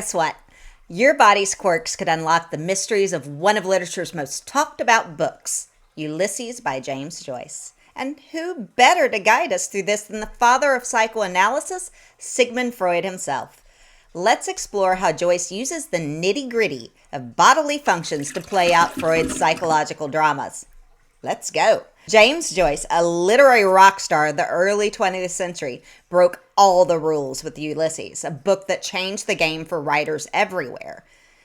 Guess what? Your body's quirks could unlock the mysteries of one of literature's most talked about books, Ulysses by James Joyce. And who better to guide us through this than the father of psychoanalysis, Sigmund Freud himself? Let's explore how Joyce uses the nitty-gritty of bodily functions to play out Freud's psychological dramas. Let's go. James Joyce, a literary rock star of the early 20th century, broke all the rules with Ulysses, a book that changed the game for writers everywhere.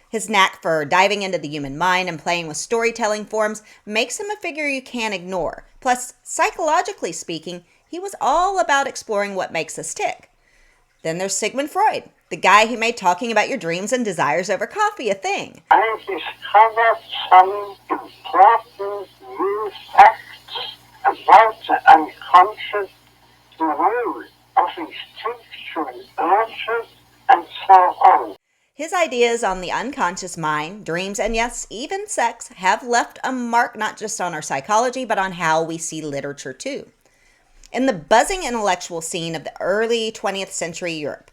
His knack for diving into the human mind and playing with storytelling forms makes him a figure you can't ignore. Plus, psychologically speaking, he was all about exploring what makes us tick. Then there's Sigmund Freud, the guy who made talking about your dreams and desires over coffee a thing. I discovered some important new facts about the unconscious, the role of instinctual urges, and so on. His ideas on the unconscious mind, dreams, and yes, even sex have left a mark not just on our psychology, but on how we see literature too. In the buzzing intellectual scene of the early 20th century Europe,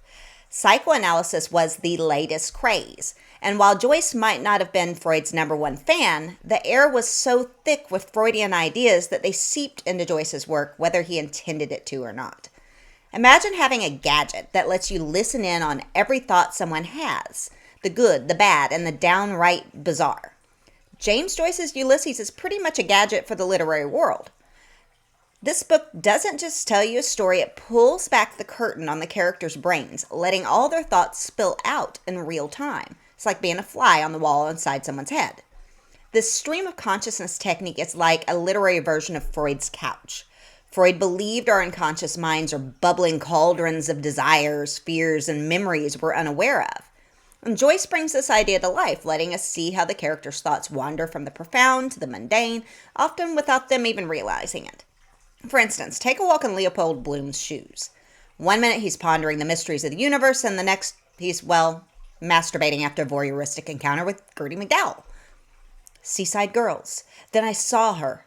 psychoanalysis was the latest craze. And while Joyce might not have been Freud's number one fan, the air was so thick with Freudian ideas that they seeped into Joyce's work, whether he intended it to or not. Imagine having a gadget that lets you listen in on every thought someone has, the good, the bad, and the downright bizarre. James Joyce's Ulysses is pretty much a gadget for the literary world. This book doesn't just tell you a story, it pulls back the curtain on the characters' brains, letting all their thoughts spill out in real time. It's like being a fly on the wall inside someone's head. This stream of consciousness technique is like a literary version of Freud's couch. Freud believed our unconscious minds are bubbling cauldrons of desires, fears, and memories we're unaware of. And Joyce brings this idea to life, letting us see how the characters' thoughts wander from the profound to the mundane, often without them even realizing it. For instance, take a walk in Leopold Bloom's shoes. One minute he's pondering the mysteries of the universe, and the next he's, masturbating after a voyeuristic encounter with Gertie McDowell. Seaside Girls. Then I saw her,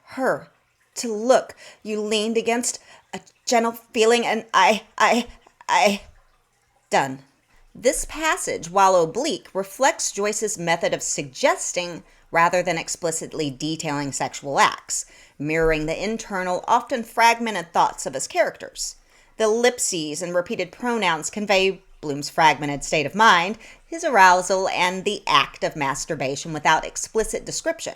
to look. You leaned against a gentle feeling, and I. Done. This passage, while oblique, reflects Joyce's method of suggesting rather than explicitly detailing sexual acts, mirroring the internal, often fragmented thoughts of his characters. The ellipses and repeated pronouns convey Bloom's fragmented state of mind, his arousal, and the act of masturbation without explicit description.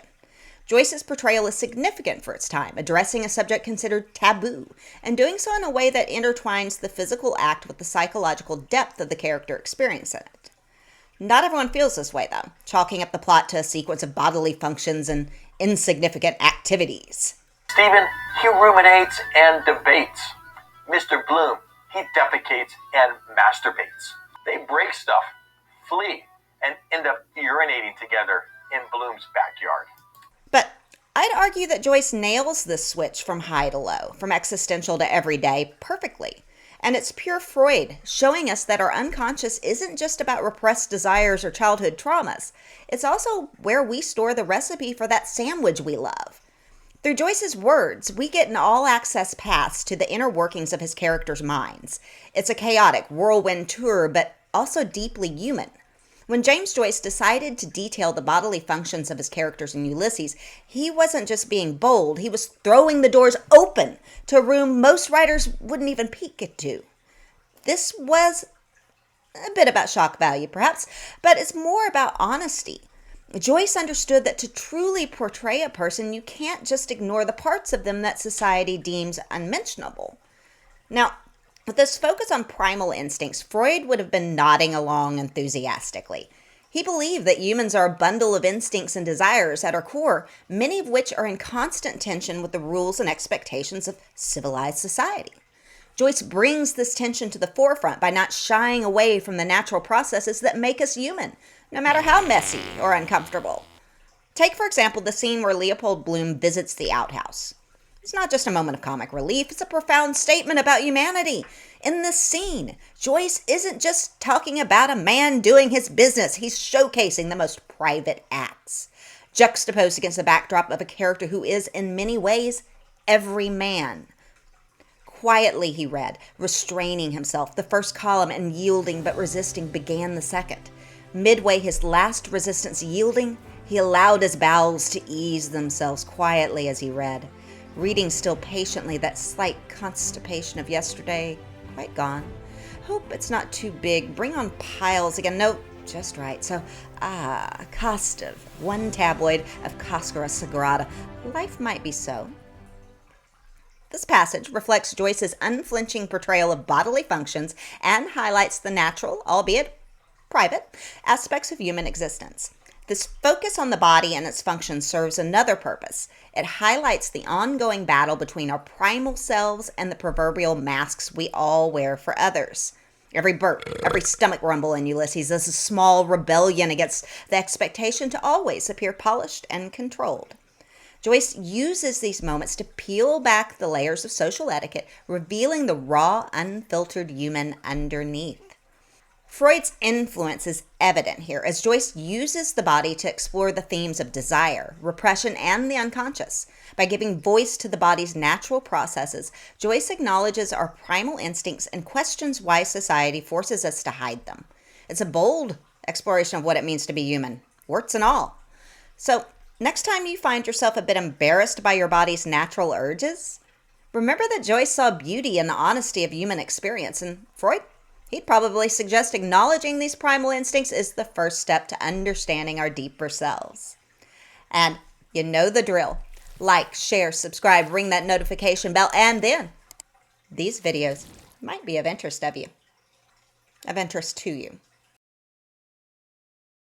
Joyce's portrayal is significant for its time, addressing a subject considered taboo, and doing so in a way that intertwines the physical act with the psychological depth of the character experience in it. Not everyone feels this way, though, chalking up the plot to a sequence of bodily functions and insignificant activities. Stephen, he ruminates and debates. Mr. Bloom, he defecates and masturbates. They break stuff, flee, and end up urinating together in Bloom's backyard. But I'd argue that Joyce nails this switch from high to low, from existential to everyday, perfectly. And it's pure Freud, showing us that our unconscious isn't just about repressed desires or childhood traumas. It's also where we store the recipe for that sandwich we love. Through Joyce's words, we get an all-access pass to the inner workings of his characters' minds. It's a chaotic whirlwind tour, but also deeply human. When James Joyce decided to detail the bodily functions of his characters in Ulysses, he wasn't just being bold, he was throwing the doors open to a room most writers wouldn't even peek into. This was a bit about shock value, perhaps, but it's more about honesty. Joyce understood that to truly portray a person, you can't just ignore the parts of them that society deems unmentionable. Now, with this focus on primal instincts, Freud would have been nodding along enthusiastically. He believed that humans are a bundle of instincts and desires at our core, many of which are in constant tension with the rules and expectations of civilized society. Joyce brings this tension to the forefront by not shying away from the natural processes that make us human, no matter how messy or uncomfortable. Take, for example, the scene where Leopold Bloom visits the outhouse. It's not just a moment of comic relief, it's a profound statement about humanity. In this scene, Joyce isn't just talking about a man doing his business, he's showcasing the most private acts, juxtaposed against the backdrop of a character who is, in many ways, every man. Quietly, he read, restraining himself. The first column and yielding but resisting began the second. Midway, his last resistance yielding, he allowed his bowels to ease themselves quietly as he read, reading still patiently, that slight constipation of yesterday quite gone. Hope it's not too big. Bring on piles again. No, just right. So, cost of one tabloid of Cascara Sagrada. Life might be so. This passage reflects Joyce's unflinching portrayal of bodily functions and highlights the natural, albeit private, aspects of human existence. This focus on the body and its functions serves another purpose. It highlights the ongoing battle between our primal selves and the proverbial masks we all wear for others. Every burp, every stomach rumble in Ulysses is a small rebellion against the expectation to always appear polished and controlled. Joyce uses these moments to peel back the layers of social etiquette, revealing the raw, unfiltered human underneath. Freud's influence is evident here as Joyce uses the body to explore the themes of desire, repression, and the unconscious. By giving voice to the body's natural processes, Joyce acknowledges our primal instincts and questions why society forces us to hide them. It's a bold exploration of what it means to be human, warts and all. So, next time you find yourself a bit embarrassed by your body's natural urges, remember that Joyce saw beauty in the honesty of human experience, and Freud, he'd probably suggest acknowledging these primal instincts is the first step to understanding our deeper selves. And you know the drill. Like, share, subscribe, ring that notification bell, and then these videos might be of interest to you.